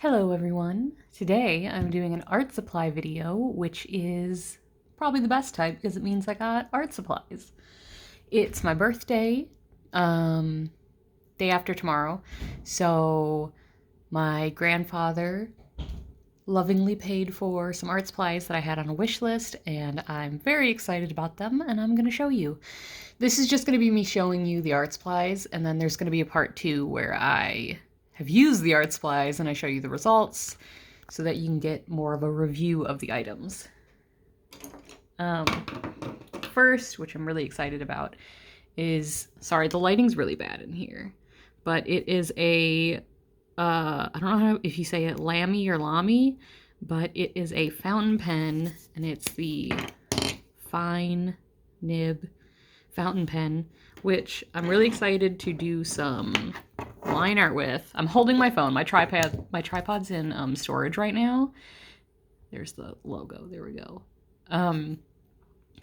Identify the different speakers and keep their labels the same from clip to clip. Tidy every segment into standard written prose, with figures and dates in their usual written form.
Speaker 1: Hello everyone! Today I'm doing an art supply video, which is probably the best type because it means I got art supplies. It's my birthday, day after tomorrow, so my grandfather lovingly paid for some art supplies that I had on a wish list, and I'm very excited about them, and I'm going to show you. This is just going to be me showing you the art supplies, and then there's going to be a part 2 where I have used the art supplies and I show you the results so that you can get more of a review of the items. First, which I'm really excited about, is, sorry, the lighting's really bad in here, but it is a, I don't know if you say it Lamy or Lamy, but it is a fountain pen, and it's the fine nib fountain pen, which I'm really excited to do some line art with. I'm holding my phone. My tripod's in storage right now. There's the logo. There we go.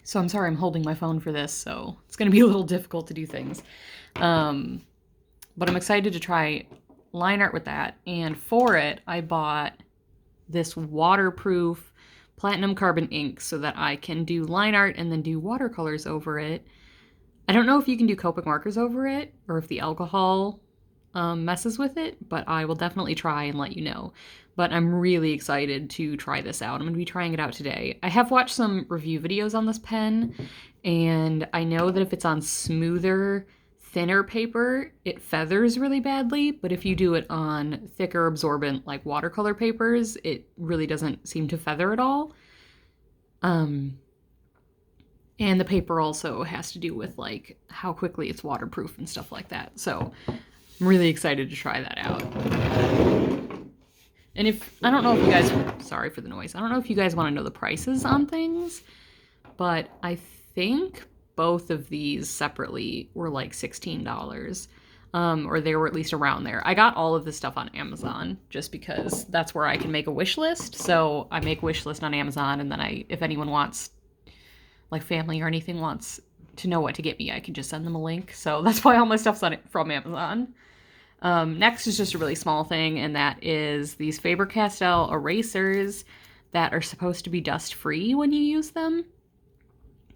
Speaker 1: So I'm sorry I'm holding my phone for this, so it's going to be a little difficult to do things. But I'm excited to try line art with that. And for it, I bought this waterproof platinum carbon ink so that I can do line art and then do watercolors over it. I don't know if you can do Copic markers over it or if the alcohol messes with it, but I will definitely try and let you know. But I'm really excited to try this out. I'm going to be trying it out today. I have watched some review videos on this pen, and I know that if it's on smoother, thinner paper, it feathers really badly, but if you do it on thicker, absorbent, like watercolor papers, it really doesn't seem to feather at all. And the paper also has to do with like how quickly it's waterproof and stuff like that. So I'm really excited to try that out. And I don't know if you guys, sorry for the noise. I don't know if you guys want to know the prices on things, but I think both of these separately were like $16. Or they were at least around there. I got all of this stuff on Amazon just because that's where I can make a wish list. So I make a wish list on Amazon, and then if anyone wants, like family or anything wants to know what to get me, I can just send them a link. So that's why all my stuff's on it from Amazon. Next is just a really small thing, and that is these Fabre-Castell erasers that are supposed to be dust-free when you use them.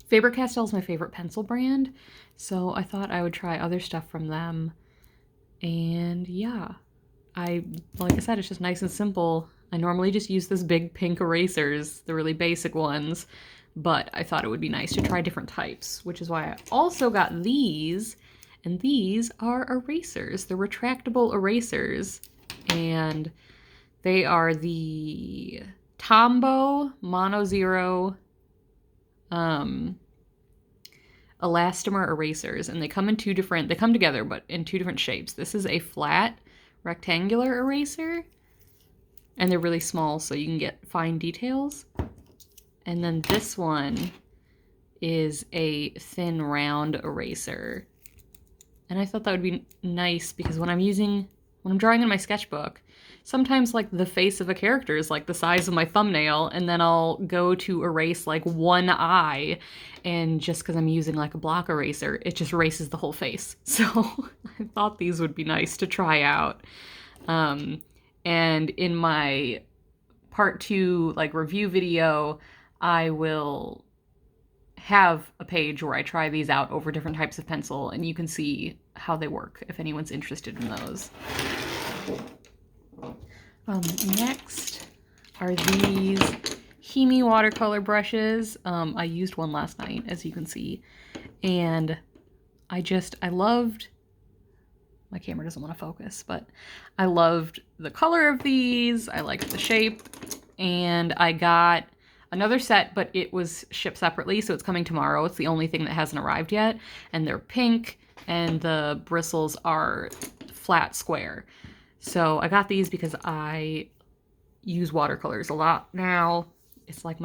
Speaker 1: Fabre-Castell is my favorite pencil brand, so I thought I would try other stuff from them. And yeah, like I said, it's just nice and simple. I normally just use this big pink erasers, the really basic ones, but I thought it would be nice to try different types, which is why I also got these, and these are erasers. They're retractable erasers, and they are the Tombo Mono Zero Elastomer erasers, and they come together, but in two different shapes. This is a flat rectangular eraser, and they're really small, so you can get fine details. And then this one is a thin round eraser. And I thought that would be nice because when I'm drawing in my sketchbook, sometimes like the face of a character is like the size of my thumbnail, and then I'll go to erase like one eye, and just because I'm using like a block eraser, it just erases the whole face. So I thought these would be nice to try out. And in my part 2 like review video, I will have a page where I try these out over different types of pencil, and you can see how they work if anyone's interested in those. Next are these Himi watercolor brushes. I used one last night, as you can see, and I loved, my camera doesn't want to focus, but I loved the color of these. I liked the shape, and I got another set, but it was shipped separately, so it's coming tomorrow. It's the only thing that hasn't arrived yet, and they're pink, and the bristles are flat square. So I got these because I use watercolors a lot now. It's like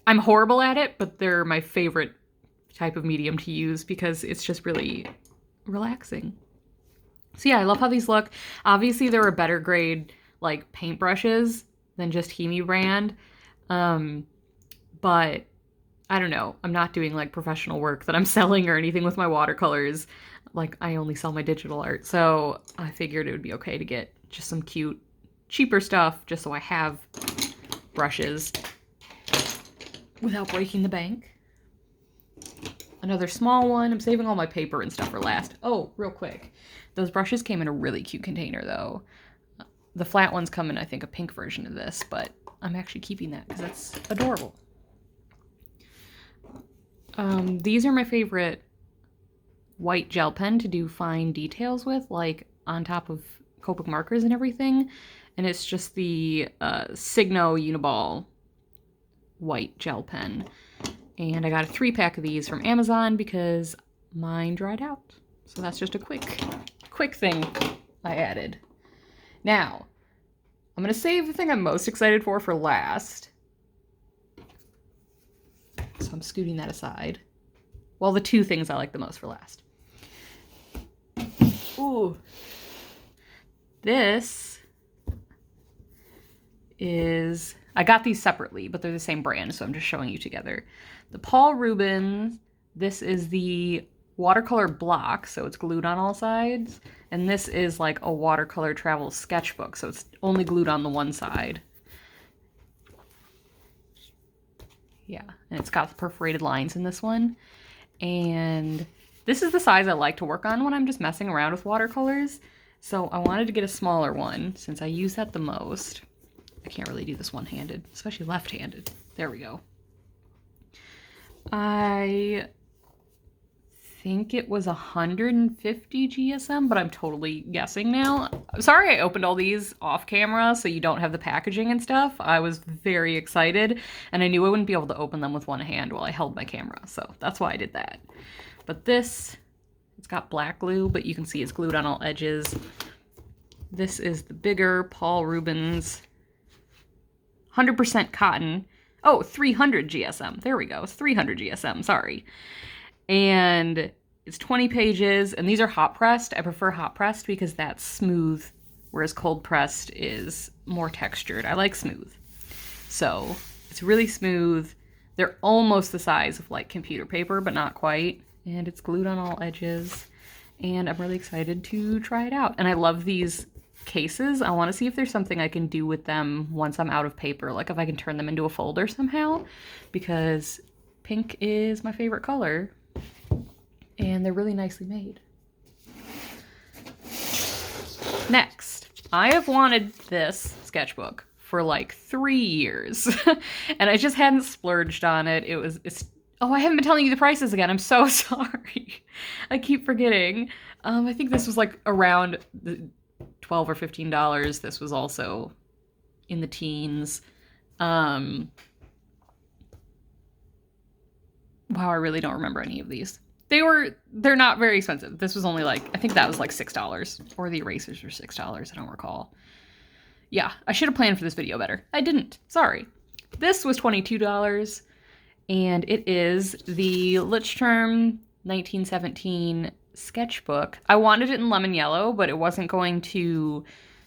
Speaker 1: I'm horrible at it, but they're my favorite type of medium to use because it's just really relaxing. So yeah, I love how these look. Obviously, there are better grade like paintbrushes than just Himi brand. But I don't know. I'm not doing like professional work that I'm selling or anything with my watercolors. Like I only sell my digital art. So I figured it would be okay to get just some cute cheaper stuff just so I have brushes without breaking the bank. Another small one. I'm saving all my paper and stuff for last. Oh, real quick. Those brushes came in a really cute container though. The flat ones come in, I think, a pink version of this, but I'm actually keeping that because that's adorable. These are my favorite white gel pen to do fine details with, like on top of Copic markers and everything. And it's just the Signo Uniball white gel pen. And I got a 3-pack of these from Amazon because mine dried out. So that's just a quick thing I added. Now, I'm going to save the thing I'm most excited for last. So I'm scooting that aside. Well, the 2 things I like the most for last. Ooh. This is... I got these separately, but they're the same brand, so I'm just showing you together. The Paul Rubens, this is the watercolor block, so it's glued on all sides. And this is like a watercolor travel sketchbook, so it's only glued on the one side. Yeah, and it's got the perforated lines in this one. And this is the size I like to work on when I'm just messing around with watercolors. So I wanted to get a smaller one since I use that the most. I can't really do this one-handed, especially left-handed. There we go. I think it was 150 GSM, but I'm totally guessing now. Sorry I opened all these off camera so you don't have the packaging and stuff. I was very excited and I knew I wouldn't be able to open them with one hand while I held my camera, so that's why I did that. But this, it's got black glue, but you can see it's glued on all edges. This is the bigger Paul Rubens 100% cotton. Oh, 300 GSM. There we go. It's 300 GSM. Sorry. And it's 20 pages, and these are hot pressed. I prefer hot pressed because that's smooth, whereas cold pressed is more textured. I like smooth. So it's really smooth. They're almost the size of like computer paper, but not quite. And it's glued on all edges. And I'm really excited to try it out. And I love these cases. I want to see if there's something I can do with them once I'm out of paper, like if I can turn them into a folder somehow, because pink is my favorite color and they're really nicely made. Next, I have wanted this sketchbook for like 3 years and I just hadn't splurged on it. Oh, I haven't been telling you the prices again. I'm so sorry. I keep forgetting. I think this was like around the $12 or $15. This was also in the teens. Wow, I really don't remember any of these. They're not very expensive. This was only like, I think that was like $6, or the erasers were $6. I don't recall. Yeah, I should have planned for this video better. I didn't. Sorry. This was $22, and it is the Lichterm 1917 sketchbook. I wanted it in lemon yellow, but it wasn't going to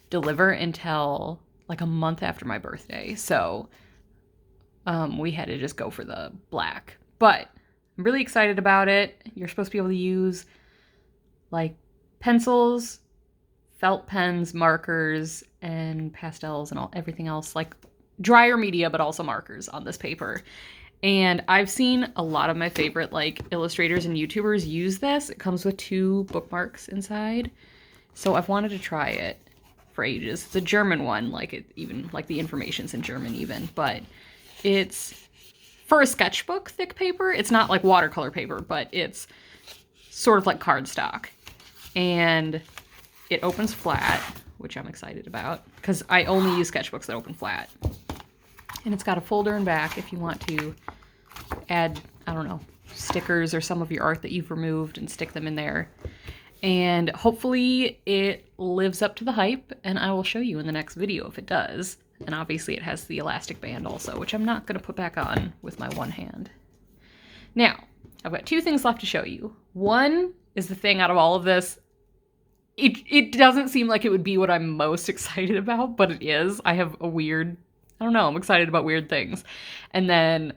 Speaker 1: deliver until like a month after my birthday. So we had to just go for the black. But I'm really excited about it. You're supposed to be able to use like pencils, felt pens, markers, and pastels and everything else, like drier media, but also markers on this paper. And I've seen a lot of my favorite like illustrators and YouTubers use this. It comes with 2 bookmarks inside. So I've wanted to try it for ages. It's a German one, like the information's in German even, but it's for a sketchbook thick paper. It's not like watercolor paper, but it's sort of like cardstock. And it opens flat, which I'm excited about because I only use sketchbooks that open flat. And it's got a folder in back if you want to add, I don't know, stickers or some of your art that you've removed and stick them in there. And hopefully it lives up to the hype, and I will show you in the next video if it does. And obviously it has the elastic band also, which I'm not going to put back on with my one hand. Now, I've got 2 things left to show you. One is the thing out of all of this. It doesn't seem like it would be what I'm most excited about, but it is. I have a weird... I don't know, I'm excited about weird things. And then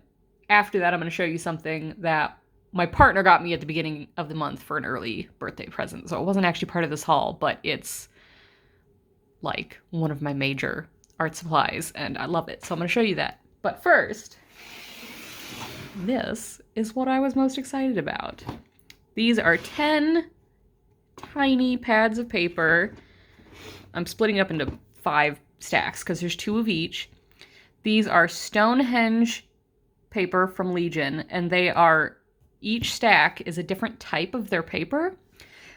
Speaker 1: after that, I'm going to show you something that my partner got me at the beginning of the month for an early birthday present. So it wasn't actually part of this haul, but it's like one of my major art supplies, and I love it. So I'm going to show you that. But first, this is what I was most excited about. These are 10 tiny pads of paper. I'm splitting up into 5 stacks because there's 2 of each. These are Stonehenge paper from Legion, and they are, each stack is a different type of their paper.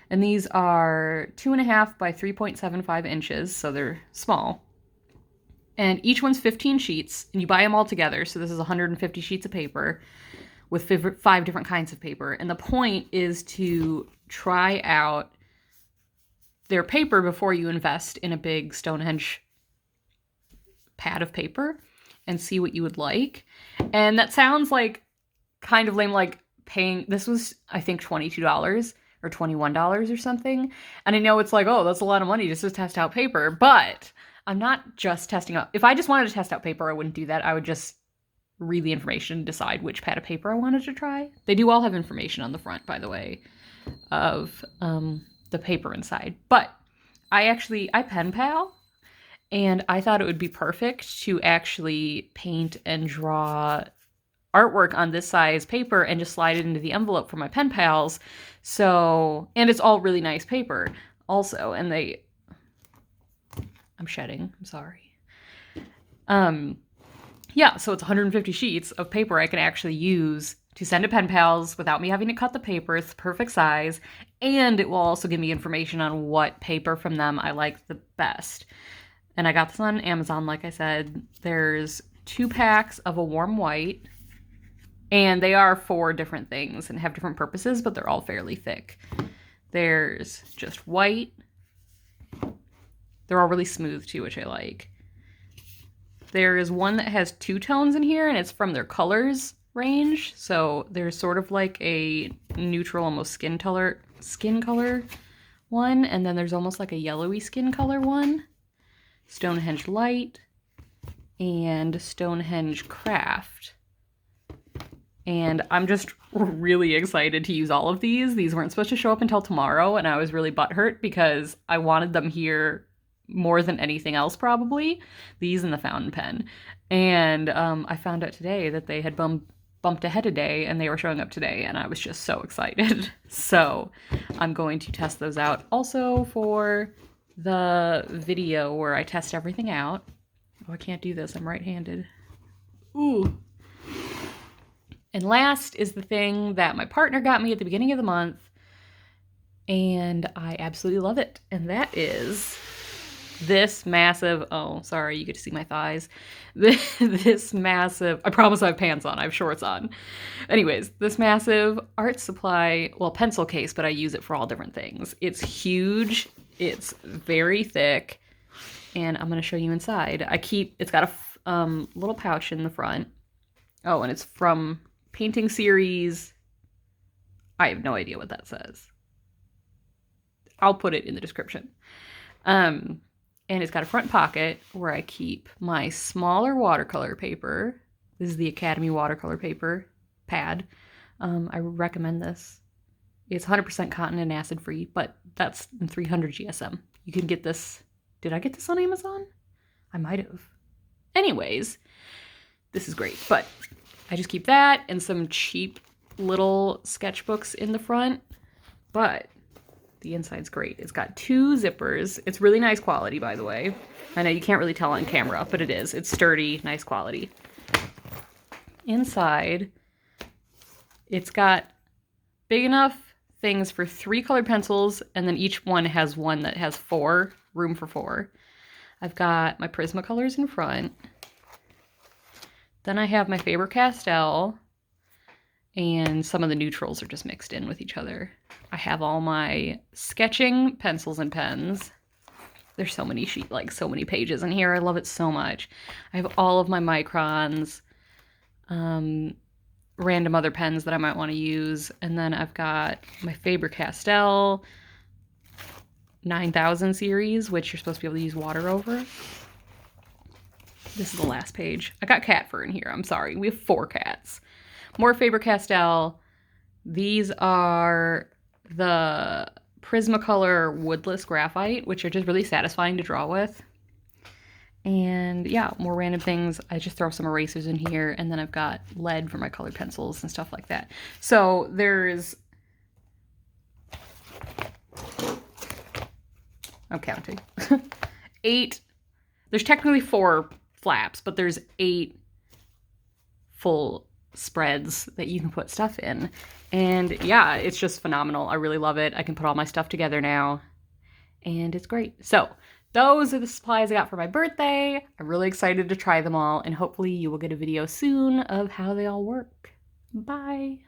Speaker 1: And these are 2.5 by 3.75 inches, so they're small. And each one's 15 sheets, and you buy them all together. So this is 150 sheets of paper with 5 different kinds of paper. And the point is to try out their paper before you invest in a big Stonehenge pad of paper and see what you would like. And that sounds like kind of lame, like paying, this was, I think, $22 or $21 or something. And I know it's like, oh, that's a lot of money just to test out paper, but I'm not just testing out. If I just wanted to test out paper, I wouldn't do that. I would just read the information and decide which pad of paper I wanted to try. They do all have information on the front, by the way, of the paper inside. But I pen pal, and I thought it would be perfect to actually paint and draw artwork on this size paper and just slide it into the envelope for my pen pals. So, and it's all really nice paper also, and I'm shedding, I'm sorry. Yeah, so it's 150 sheets of paper I can actually use to send to pen pals without me having to cut the paper. It's the perfect size, and it will also give me information on what paper from them I like the best. And I got this on Amazon, like I said. There's 2 packs of a warm white, and they are 4 different things and have different purposes, but they're all fairly thick. There's just white. They're all really smooth too, which I like. There is one that has 2 tones in here, and it's from their colors range. So there's sort of like a neutral, almost skin color one, and then there's almost like a yellowy skin color one. Stonehenge Light and Stonehenge Craft. And I'm just really excited to use all of these. These weren't supposed to show up until tomorrow, and I was really butthurt because I wanted them here more than anything else, probably. These and the fountain pen. And I found out today that they had bumped ahead a day, and they were showing up today, and I was just so excited. So I'm going to test those out also for the video where I test everything out. Oh, I can't do this. I'm right-handed. Ooh. And last is the thing that my partner got me at the beginning of the month, and I absolutely love it. And that is this massive, oh, sorry, you get to see my thighs. This massive, I promise I have pants on, I have shorts on. Anyways, this massive art supply, well, pencil case, but I use it for all different things. It's huge, it's very thick, and I'm going to show you inside. It's got a little pouch in the front. Oh, and it's from Painting Series. I have no idea what that says. I'll put it in the description. And it's got a front pocket where I keep my smaller watercolor paper. This is the Academy watercolor paper pad. I recommend this. It's 100% cotton and acid free, but that's in 300 GSM. You can get this. Did I get this on Amazon? I might have. Anyways, this is great, but I just keep that and some cheap little sketchbooks in the front, but the inside's great. It's got 2 zippers. It's really nice quality, by the way. I know you can't really tell on camera, but it is. It's sturdy, nice quality. Inside, it's got big enough things for 3 colored pencils, and then each one has one that has 4, room for 4. I've got my Prismacolors in front. Then I have my Fabre-Castell, and some of the neutrals are just mixed in with each other. I have all my sketching pencils and pens. There's so many so many pages in here. I love it so much. I have all of my microns, random other pens that I might want to use, and then I've got my Fabre-Castell 9000 series, which you're supposed to be able to use water over. This is the last page. I got cat fur in here. I'm sorry. We have 4 cats. More Fabre-Castell. These are the Prismacolor woodless graphite, which are just really satisfying to draw with. And yeah, more random things. I just throw some erasers in here, and then I've got lead for my colored pencils and stuff like that. So there's, I'm counting, 8, there's technically 4 flaps, but there's 8 full spreads that you can put stuff in. And yeah, it's just phenomenal. I really love it. I can put all my stuff together now, and it's great. So those are the supplies I got for my birthday. I'm really excited to try them all, and hopefully you will get a video soon of how they all work. Bye.